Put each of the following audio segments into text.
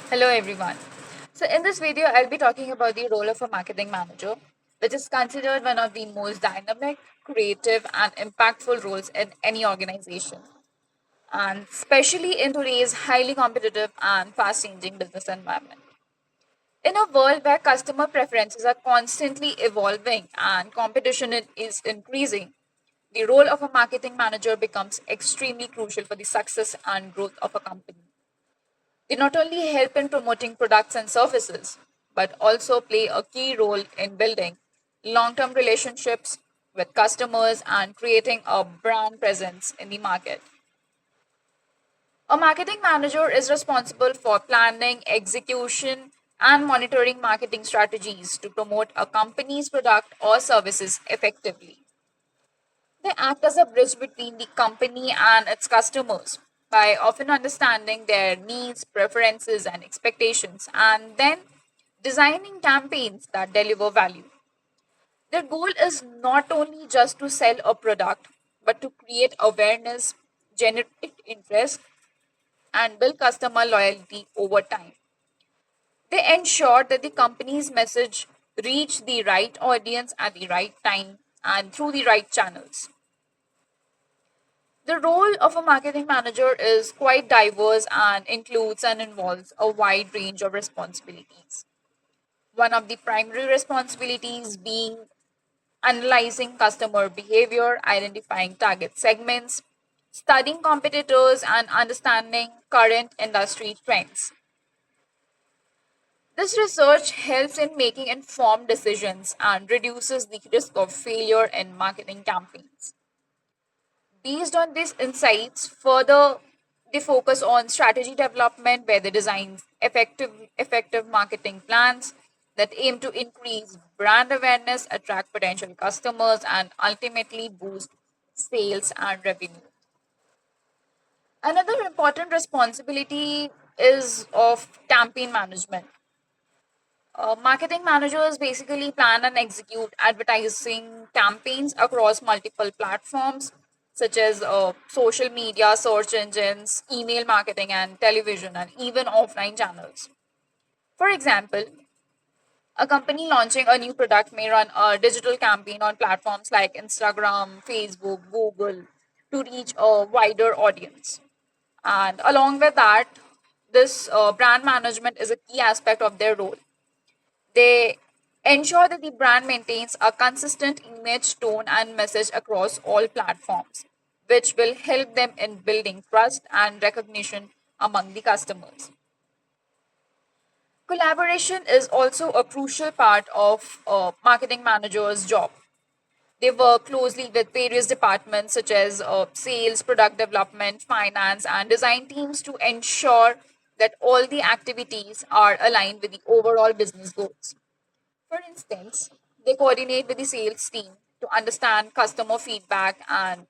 Hello everyone. So in this video I'll be talking about the role of a marketing manager, which is considered one of the most dynamic, creative and impactful roles in any organization, and especially in today's highly competitive and fast changing business environment. In a world where customer preferences are constantly evolving and is increasing, the role of a marketing manager becomes extremely crucial for the success and growth of a company. They not only help in promoting products and services, but also play a key role in building long term relationships with customers and creating a brand presence in the market. A marketing manager is responsible for planning, execution, and monitoring marketing strategies to promote a company's product or services effectively. They act as a bridge between the company and its customers by often understanding their needs, preferences, and expectations, and then designing campaigns that deliver value. Their goal is not only just to sell a product, but to create awareness, generate interest, and build customer loyalty over time. They ensure that the company's message reach the right audience at the right time and through the right channels. The role of a marketing manager is quite diverse and includes and involves a wide range of responsibilities. One of the primary responsibilities being analyzing customer behavior, identifying target segments, studying competitors, and understanding current industry trends. This research helps in making informed decisions and reduces the risk of failure in marketing campaigns. Based on these insights, further they focus on strategy development where they design effective marketing plans that aim to increase brand awareness, attract potential customers, and ultimately boost sales and revenue. Another important responsibility is of campaign management. Marketing managers basically plan and execute advertising campaigns across multiple platforms such as social media, search engines, email marketing, and television, and even offline channels. For example, a company launching a new product may run a digital campaign on platforms like Instagram, Facebook, Google to reach a wider audience. And along with that, this brand management is a key aspect of their role. They ensure that the brand maintains a consistent image, tone, and message across all platforms, which will help them in building trust and recognition among the customers. Collaboration is also a crucial part of a marketing manager's job. They work closely with various departments such as sales, product development, finance, and design teams to ensure that all the activities are aligned with the overall business goals. For instance, they coordinate with the sales team to understand customer feedback and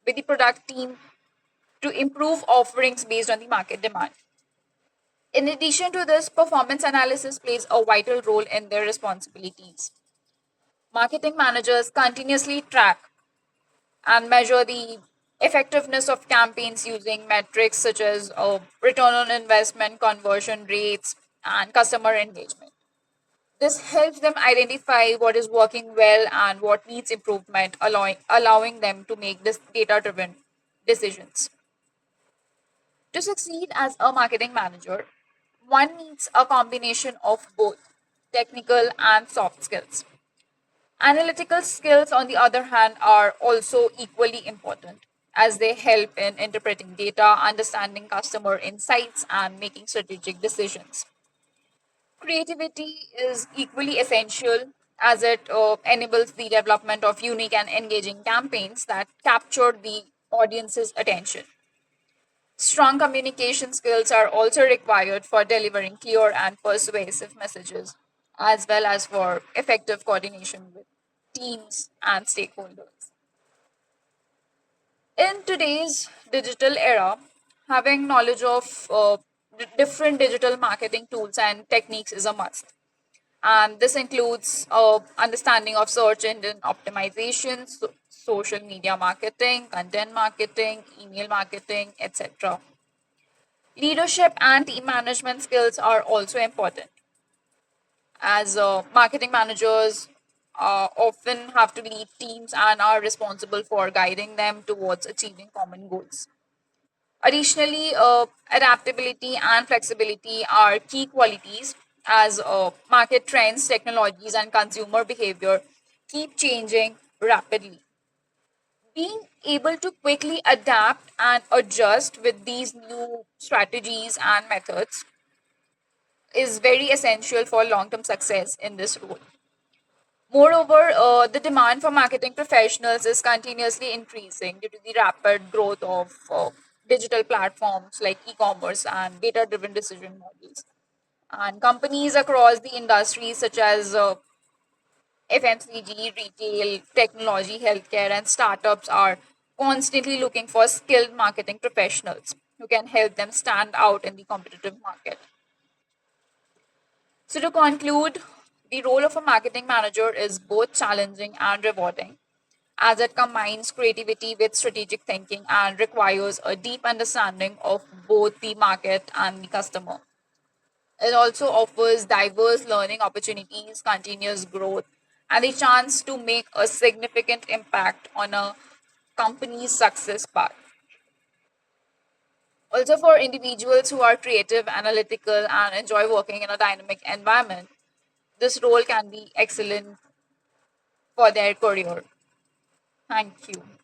with the product team to improve offerings based on the market demand. In addition to this, performance analysis plays a vital role in their responsibilities. Marketing managers continuously track and measure the effectiveness of campaigns using metrics such as return on investment, conversion rates, and customer engagement. This helps them identify what is working well and what needs improvement, allowing them to make this data driven decisions. To succeed as a marketing manager, one needs a combination of both technical and soft skills. Analytical skills, on the other hand, are also equally important as they help in interpreting data, understanding customer insights, and making strategic decisions. Creativity is equally essential as it enables the development of unique and engaging campaigns that capture the audience's attention. Strong communication skills are also required for delivering clear and persuasive messages, as well as for effective coordination with teams and stakeholders. In today's digital era, having knowledge of different digital marketing tools and techniques is a must. And this includes understanding of search engine optimization, social media marketing, content marketing, email marketing, etc. Leadership and team management skills are also important, as marketing managers often have to lead teams and are responsible for guiding them towards achieving common goals. Additionally, adaptability and flexibility are key qualities, as market trends, technologies, and consumer behavior keep changing rapidly. Being able to quickly adapt and adjust with these new strategies and methods is very essential for long term success in this role. Moreover, the demand for marketing professionals is continuously increasing due to the rapid growth of digital platforms like e commerce and data driven decision models. And companies across the industries, such as FMCG, retail, technology, healthcare, and startups, are constantly looking for skilled marketing professionals who can help them stand out in the competitive market. So, to conclude, the role of a marketing manager is both challenging and rewarding, as it combines creativity with strategic thinking and requires a deep understanding of both the market and the customer. It also offers diverse learning opportunities, continuous growth, and the chance to make a significant impact on a company's success path. Also, for individuals who are creative, analytical, and enjoy working in a dynamic environment, this role can be excellent for their career. Thank you.